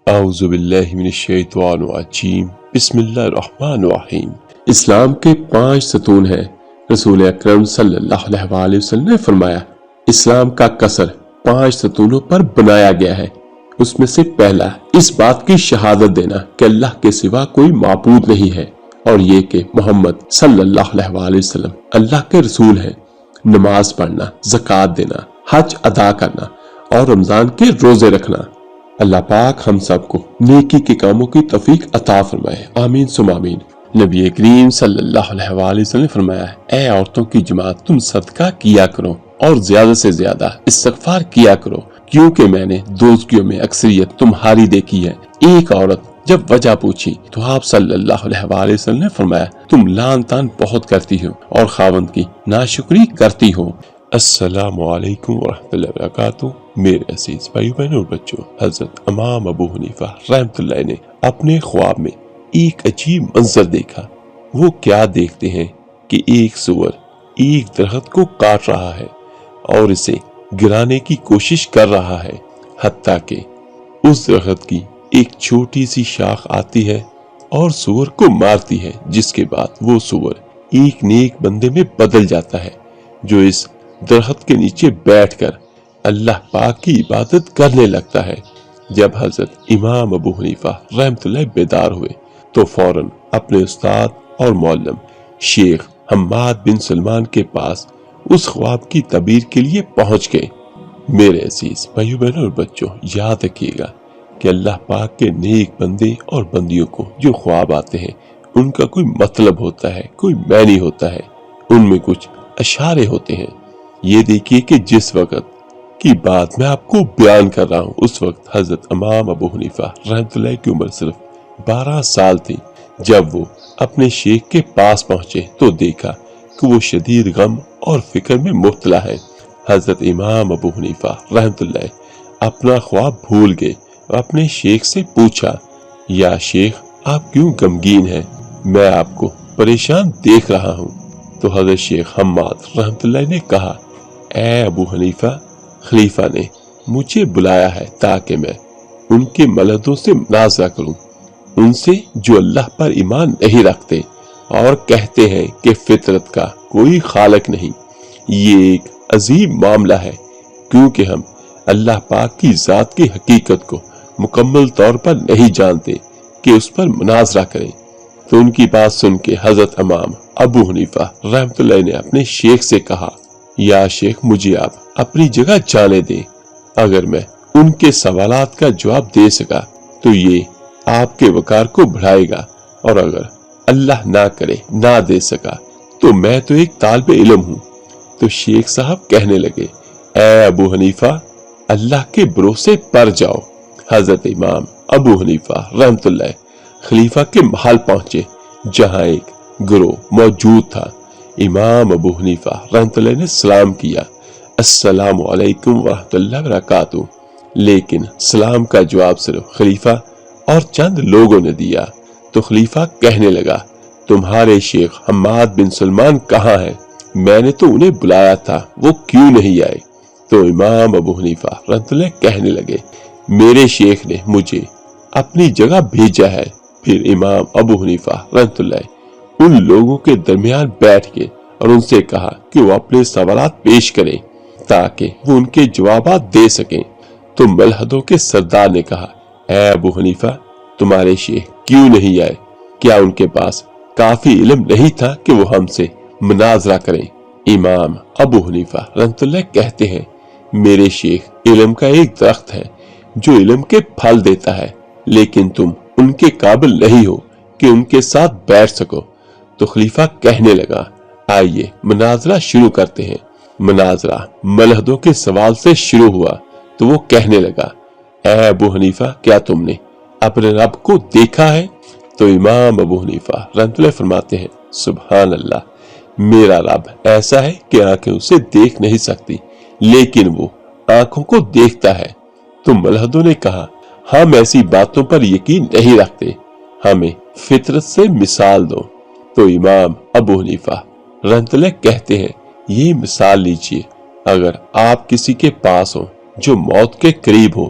اعوذ باللہ من الشیطان الرجیم بسم اللہ الرحمن الرحیم۔ اسلام کے 5 ستون ہیں۔ رسول اکرم صلی اللہ علیہ وسلم نے فرمایا، اسلام کا کسر 5 ستونوں پر بنایا گیا ہے۔ اس میں سے پہلا، اس بات کی شہادت دینا کہ اللہ کے سوا کوئی معبود نہیں ہے، اور یہ کہ محمد صلی اللہ علیہ وسلم اللہ کے رسول ہیں۔ نماز پڑھنا، زکوٰۃ دینا، حج ادا کرنا اور رمضان کے روزے رکھنا۔ اللہ پاک ہم سب کو نیکی کے کاموں کی توفیق عطا فرمائے، آمین ثم آمین۔ نبی کریم صلی اللہ علیہ وسلم نے فرمایا، اے عورتوں کی جماعت، تم صدقہ کیا کرو اور زیادہ سے زیادہ استغفار کیا کرو، کیونکہ میں نے دوزخیوں میں اکثریت تمہاری دیکھی ہے۔ ایک عورت جب وجہ پوچھی تو آپ صلی اللہ علیہ وسلم نے فرمایا، تم لعن طعن بہت کرتی ہو اور خاوند کی ناشکری کرتی ہو۔ السلام علیکم ورحمۃ اللہ وبرکاتہ۔ میرے عزیز بھائیو بہنوں اور بچوں، حضرت امام ابو حنیفہ رحمۃ اللہ نے اپنے خواب میں ایک عجیب منظر دیکھا۔ وہ کیا دیکھتے ہیں کہ ایک سور ایک درخت کو کاٹ رہا ہے اور اسے گرانے کی کوشش کر رہا ہے، حتیٰ کہ اس درخت کی ایک چھوٹی سی شاخ آتی ہے اور سور کو مارتی ہے، جس کے بعد وہ سور ایک نیک بندے میں بدل جاتا ہے جو اس درخت کے نیچے بیٹھ کر اللہ پاک کی عبادت کرنے لگتا ہے۔ جب حضرت امام ابو حنیفہ رحمۃ اللہ بیدار ہوئے تو فوراً اپنے استاد اور معلم شیخ حماد بن سلمان کے پاس اس خواب کی تعبیر کے لیے پہنچ گئے۔ میرے عزیز بھائیو بہنوں اور بچوں، یاد رکھیے گا کہ اللہ پاک کے نیک بندے اور بندیوں کو جو خواب آتے ہیں ان کا کوئی مطلب ہوتا ہے، کوئی معنی ہوتا ہے، ان میں کچھ اشارے ہوتے ہیں۔ یہ دیکھیے کہ جس وقت کی بات میں آپ کو بیان کر رہا ہوں، اس وقت حضرت امام ابو حنیفہ رحمۃ اللہ کی عمر صرف 12 سال تھی۔ جب وہ اپنے شیخ کے پاس پہنچے تو دیکھا کہ وہ شدید غم اور فکر میں مبتلا ہے۔ حضرت امام ابو حنیفہ رحمۃ اللہ اپنا خواب بھول گئے اور اپنے شیخ سے پوچھا، یا شیخ آپ کیوں غمگین ہیں؟ میں آپ کو پریشان دیکھ رہا ہوں۔ تو حضرت شیخ حماد رحمۃ اللہ نے کہا، اے ابو حنیفہ، خلیفہ نے مجھے بلایا ہے تاکہ میں ان کے ملحدوں سے مناظرہ کروں، ان سے جو اللہ پر ایمان نہیں رکھتے اور کہتے ہیں کہ فطرت کا کوئی خالق نہیں۔ یہ ایک عظیم معاملہ ہے، کیونکہ ہم اللہ پاک کی ذات کی حقیقت کو مکمل طور پر نہیں جانتے کہ اس پر مناظرہ کریں۔ تو ان کی بات سن کے حضرت امام ابو حنیفہ رحمۃ اللہ نے اپنے شیخ سے کہا، یا شیخ مجھے آپ اپنی جگہ جانے دیں۔ اگر میں ان کے سوالات کا جواب دے سکا تو یہ آپ کے وقار کو بڑھائے گا، اور اگر اللہ نہ کرے نہ دے سکا تو میں تو ایک طالب علم ہوں۔ تو شیخ صاحب کہنے لگے، اے ابو حنیفہ، اللہ کے بھروسے پر جاؤ۔ حضرت امام ابو حنیفہ رحمۃ اللہ خلیفہ کے محل پہنچے، جہاں ایک گروہ موجود تھا۔ امام ابو حنیفہ رحمۃ اللہ نے سلام کیا، السلام علیکم ورحمۃ اللہ وبرکاتہ، لیکن سلام کا جواب صرف خلیفہ اور چند لوگوں نے دیا۔ تو خلیفہ کہنے لگا، تمہارے شیخ حماد بن سلمان کہاں ہیں؟ میں نے تو انہیں بلایا تھا، وہ کیوں نہیں آئے؟ تو امام ابو حنیفہ رحمۃ اللہ کہنے لگے، میرے شیخ نے مجھے اپنی جگہ بھیجا ہے۔ پھر امام ابو حنیفہ رحمۃ اللہ ان لوگوں کے درمیان بیٹھ گئے اور ان سے کہا کہ وہ اپنے سوالات پیش کریں تاکہ وہ ان کے جوابات دے سکیں۔ تو ملحدوں کے سردار نے کہا، اے ابو حنیفہ، تمہارے شیخ کیوں نہیں آئے؟ کیا ان کے پاس کافی علم نہیں تھا کہ وہ ہم سے مناظرہ کریں؟ امام ابو حنیفہ رحمۃ اللہ کہتے ہیں، میرے شیخ علم کا ایک درخت ہے جو علم کے پھل دیتا ہے، لیکن تم ان کے قابل نہیں ہو کہ ان کے ساتھ بیٹھ سکو۔ تو خلیفہ کہنے لگا، آئیے مناظرہ شروع کرتے ہیں۔ مناظرہ ملحدوں کے سوال سے شروع ہوا تو وہ کہنے لگا، اے ابو حنیفہ، کیا تم نے اپنے رب کو دیکھا ہے؟ تو امام ابو حنیفہ رحمۃ اللہ فرماتے ہیں، سبحان اللہ، میرا رب ایسا ہے کہ آنکھیں اسے دیکھ نہیں سکتی، لیکن وہ آنکھوں کو دیکھتا ہے۔ تو ملحدوں نے کہا، ہم ایسی باتوں پر یقین نہیں رکھتے، ہمیں فطرت سے مثال دو۔ تو امام ابو حنیفہ رحمۃ اللہ کہتے ہیں، یہ مثال لیجئے، اگر آپ کسی کے پاس ہو جو موت کے قریب ہو